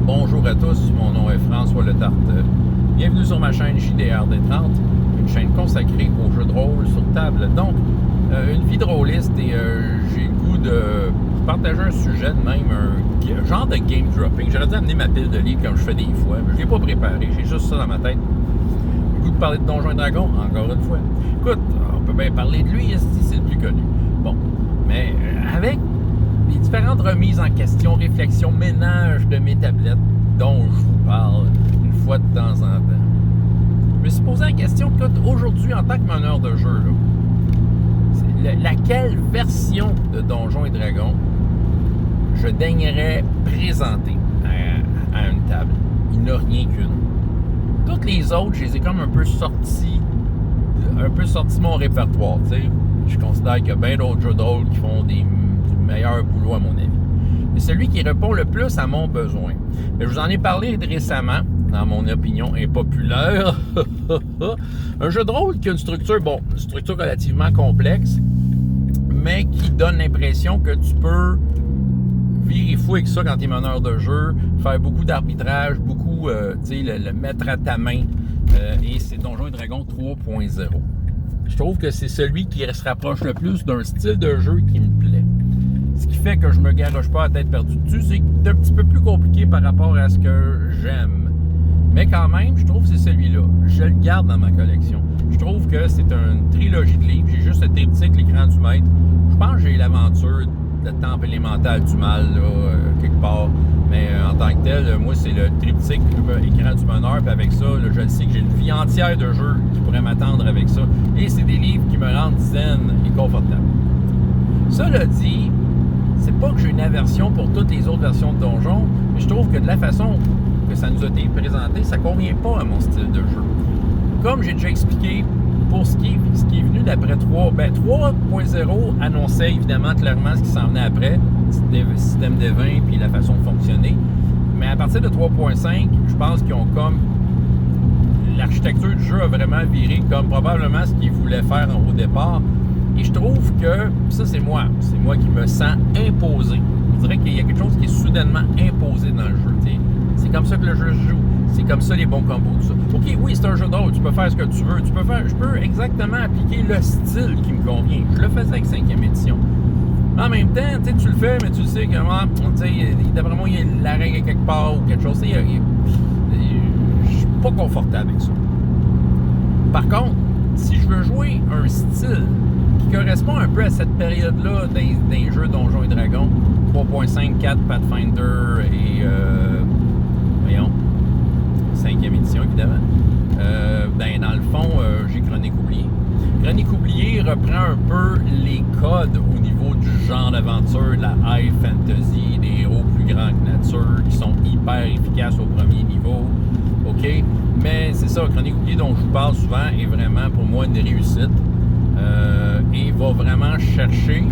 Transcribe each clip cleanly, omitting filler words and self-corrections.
Bonjour à tous, mon nom est François Letarte. Bienvenue sur ma chaîne JDRD30, une chaîne consacrée aux jeux de rôle sur table. Donc, une vie de rôliste et j'ai le goût de partager un sujet de même, un genre de game dropping. J'aurais dû amener ma pile de livres comme je fais des fois, mais je ne l'ai pas préparé, j'ai juste ça dans ma tête. J'ai le goût de parler de Donjons et Dragons, encore une fois. Écoute, on peut bien parler de lui, c'est le plus connu. Bon, mais avec les différentes remises en question, réflexions, ménage de mes tablettes dont je vous parle une fois de temps en temps. Je me suis posé la question, écoute, aujourd'hui, en tant que meneur de jeu, laquelle version de Donjons et Dragons je daignerais présenter à une table? Il n'y en a rien qu'une. Toutes les autres, je les ai comme un peu sortis de mon répertoire, tu sais. Je considère qu'il y a bien d'autres jeux de rôle qui font du meilleur boulot à mon avis. Mais celui qui répond le plus à mon besoin. Je vous en ai parlé récemment, dans mon opinion impopulaire. Un jeu de rôle qui a une structure relativement complexe, mais qui donne l'impression que tu peux virer fou avec ça quand tu es meneur de jeu, faire beaucoup d'arbitrage, beaucoup, le mettre à ta main. Et c'est Donjons et Dragons 3.0. Je trouve que c'est celui qui se rapproche le plus d'un style de jeu qui me plaît. Ce qui fait que je me garoche pas à tête perdue dessus, c'est un petit peu plus compliqué par rapport à ce que j'aime. Mais quand même, je trouve que c'est celui-là. Je le garde dans ma collection. Je trouve que c'est une trilogie de livres. J'ai juste le triptyque, l'écran du maître. Je pense que j'ai l'aventure de temple élémental du mal, là, quelque part. Mais en tant que tel, moi, c'est le triptyque, écran du meneur. Puis avec ça, là, je le sais que j'ai une vie entière de jeux qui pourrait m'attendre avec ça. Et c'est des livres qui me rendent zen et confortable. Cela dit, c'est pas que j'ai une aversion pour toutes les autres versions de Donjons, mais je trouve que de la façon que ça nous a été présenté, ça convient pas à mon style de jeu. Comme j'ai déjà expliqué, pour ce qui est venu d'après 3.0 annonçait évidemment clairement ce qui s'en venait après, le système des vins puis la façon de fonctionner. Mais à partir de 3.5, je pense qu'ils ont comme... L'architecture du jeu a vraiment viré comme probablement ce qu'ils voulaient faire au départ. Et je trouve que, ça c'est moi qui me sens imposé. Je dirais qu'il y a quelque chose qui est soudainement imposé dans le jeu. T'sais. C'est comme ça que le jeu se joue. C'est comme ça les bons combos, tout ça. Ok, oui, c'est un jeu de rôle, tu peux faire ce que tu veux. Je peux exactement appliquer le style qui me convient. Je le faisais avec 5e édition. En même temps, tu le fais, mais tu sais que d'après moi, il y a la règle quelque part ou quelque chose. Je suis pas confortable avec ça. Par contre, si je veux jouer un style qui correspond un peu à cette période-là des jeux Donjons et Dragons, 3.5, 4, Pathfinder et 5e édition évidemment. Dans le fond, j'ai Chronique oubliée. Chronique oubliée reprend un peu les codes au niveau du genre d'aventure, de la high fantasy, des héros plus grands que nature, qui sont hyper efficaces au premier niveau. OK? Mais c'est ça, Chronique oubliée dont je vous parle souvent est vraiment pour moi une réussite. Et va vraiment chercher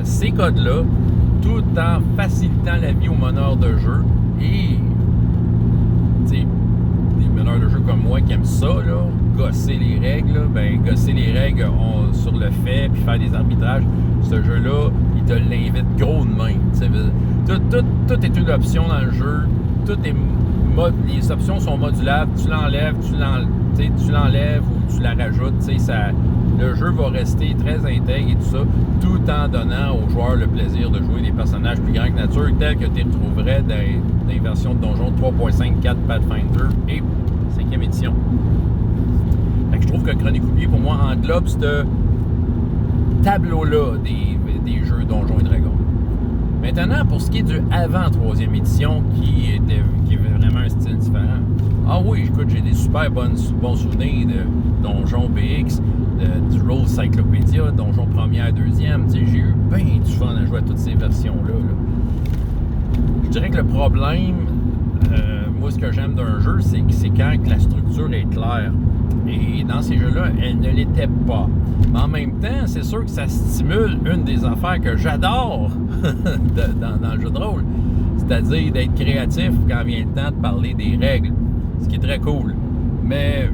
ces codes-là tout en facilitant la vie aux meneurs de jeu. Et des meneurs de jeu comme moi qui aiment ça, là, gosser les règles, gosser les règles sur le fait puis faire des arbitrages, ce jeu-là, il te l'invite gros de même. Tout est une option dans le jeu. Les options sont modulables. Tu l'enlèves ou tu la rajoutes. Le jeu va rester très intègre et tout ça, tout en donnant aux joueurs le plaisir de jouer des personnages plus grands que nature, tels que tu retrouverais dans les versions de Donjons 3.5, 4, Pathfinder et 5e édition. Fait que je trouve que Chronique oubliée, pour moi, englobe ce tableau-là des jeux Donjons et Dragons. Maintenant, pour ce qui est du avant 3e édition, qui est vraiment un style différent. Ah oui, écoute, j'ai des super bons souvenirs de Donjon BX, du Roll Cyclopédia, Donjon 1er, 2e. J'ai eu bien du fun à jouer à toutes ces versions-là. Je dirais que le problème, moi, ce que j'aime d'un jeu, c'est quand la structure est claire. Et dans ces jeux-là, elle ne l'était pas. Mais en même temps, c'est sûr que ça stimule une des affaires que j'adore dans le jeu de rôle. C'est-à-dire d'être créatif quand vient le temps de parler des règles. Ce qui est très cool. Mais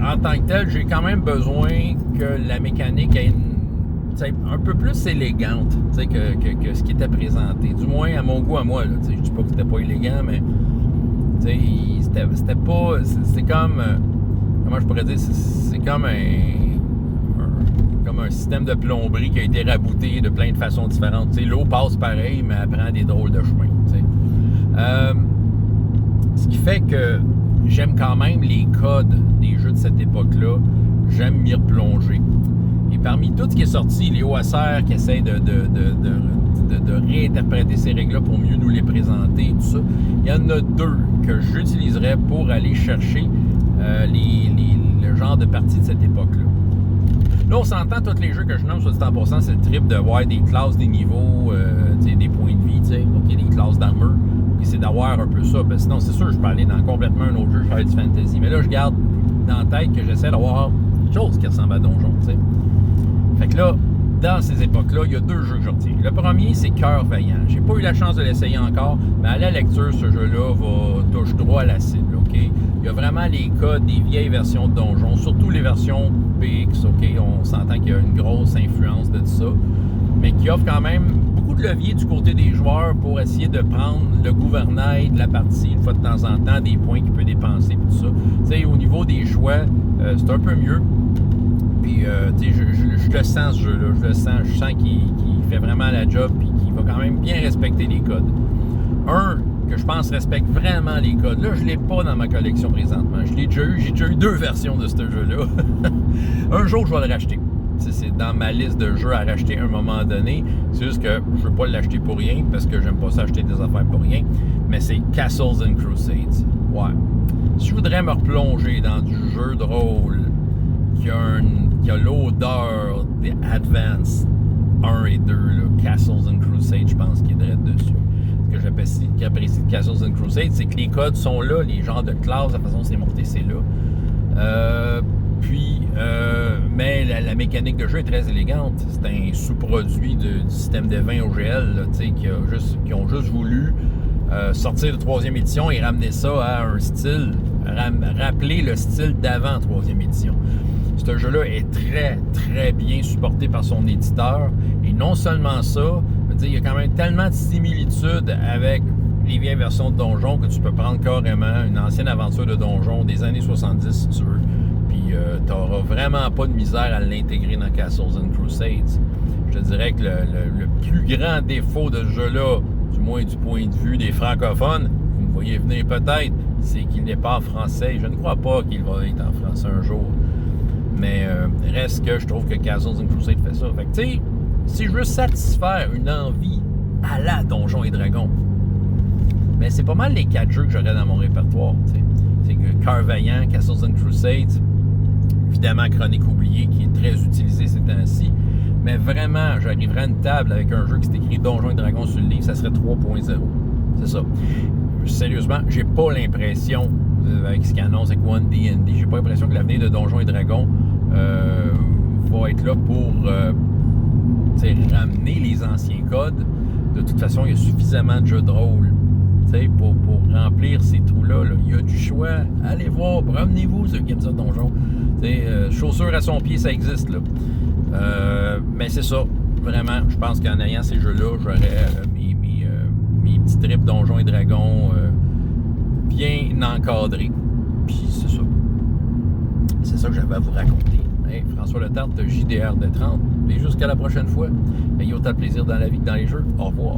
en tant que tel, j'ai quand même besoin que la mécanique ait un peu plus élégante que ce qui était présenté. Du moins, à mon goût, à moi. Là, je ne dis pas que c'était pas élégant, mais c'était pas... C'est comme... comment je pourrais dire? C'est comme un système de plomberie qui a été rabouté de plein de façons différentes. L'eau passe pareil, mais elle prend des drôles de chemin. Ce qui fait que j'aime quand même les codes des jeux de cette époque-là. J'aime m'y replonger. Et parmi tout ce qui est sorti, les OSR qui essayent de réinterpréter ces règles-là pour mieux nous les présenter et tout ça, il y en a deux que j'utiliserais pour aller chercher le genre de partie de cette époque-là. Là, on s'entend, tous les jeux que je nomme, soit dit en passant, c'est le trip de voir des classes, des niveaux, des points de vie, OK, des classes d'armure. Et c'est d'avoir un peu ça. Parce que sinon, c'est sûr, je peux aller dans complètement un autre jeu, faire du fantasy. Mais là, je garde dans la tête que j'essaie d'avoir quelque chose qui ressemble à Donjon, t'sais. Fait que là, dans ces époques-là, il y a deux jeux que je retiens. Le premier, c'est Cœur Vaillant. J'ai pas eu la chance de l'essayer encore, mais à la lecture, ce jeu-là touche droit à la cible, OK? Il y a vraiment les codes des vieilles versions de Donjon, surtout les versions PX, OK? On s'entend qu'il y a une grosse influence de tout ça, mais qui offre quand même beaucoup de leviers du côté des joueurs pour essayer de prendre le gouvernail de la partie, une fois de temps en temps, des points qu'il peut dépenser, et tout ça. Tu sais, au niveau des choix, c'est un peu mieux. Puis, je le sens, ce jeu-là. Je sens qu'il fait vraiment la job et qu'il va quand même bien respecter les codes. Un que je pense respecte vraiment les codes. Là, je ne l'ai pas dans ma collection présentement. Je l'ai déjà eu. J'ai déjà eu deux versions de ce jeu-là. Un jour, je vais le racheter. C'est dans ma liste de jeux à racheter à un moment donné. C'est juste que je ne veux pas l'acheter pour rien parce que j'aime pas ça acheter des affaires pour rien. Mais c'est Castles and Crusades. Ouais. Si je voudrais me replonger dans du jeu de rôle qui a l'odeur des Advance 1 et 2, là, Castles and Crusades, je pense qu'il est direct dessus. Ce que j'apprécie de Castles and Crusades, c'est que les codes sont là, les genres de classes, la façon dont c'est monté, c'est là. Mais la mécanique de jeu est très élégante. C'est un sous-produit du système des vins OGL, là, qui ont juste voulu sortir de 3e édition et ramener ça à un style, rappeler le style d'avant 3e édition. Ce jeu-là est très, très bien supporté par son éditeur. Et non seulement ça, il y a quand même tellement de similitudes avec les vieilles versions de Donjon que tu peux prendre carrément une ancienne aventure de Donjon des années 70 si tu veux. Puis tu n'auras vraiment pas de misère à l'intégrer dans Castles and Crusades. Je te dirais que le plus grand défaut de ce jeu-là, du moins du point de vue des francophones, vous me voyez venir peut-être, c'est qu'il n'est pas en français. Je ne crois pas qu'il va être en français un jour. Mais reste que je trouve que Castles and Crusades fait ça. Fait que, tu sais, si je veux satisfaire une envie à la Donjons et Dragons, mais c'est pas mal les 4 jeux que j'aurais dans mon répertoire. C'est que Cœur Vaillant, Castles and Crusades, évidemment Chronique oubliée, qui est très utilisé ces temps-ci. Mais vraiment, j'arriverais à une table avec un jeu qui s'est écrit Donjons et Dragons sur le livre, ça serait 3.0. C'est ça. Sérieusement, j'ai pas l'impression, avec ce qu'ils annoncent avec One D&D, j'ai pas l'impression que l'avenir de Donjons et Dragons va être là pour ramener les anciens codes. De toute façon, il y a suffisamment de jeux de rôle pour remplir ces trous-là. Là. Il y a du choix. Allez voir, promenez-vous ceux qui aiment ça Donjon. Chaussures à son pied, ça existe. Là. Mais c'est ça. Vraiment, je pense qu'en ayant ces jeux-là, j'aurais mes petits trips Donjons et Dragons bien encadrés. Puis c'est ça. C'est ça que j'avais à vous raconter. Hey, François Letarte, JDR de 30. Et jusqu'à la prochaine fois. Ayez autant de plaisir dans la vie que dans les jeux. Au revoir.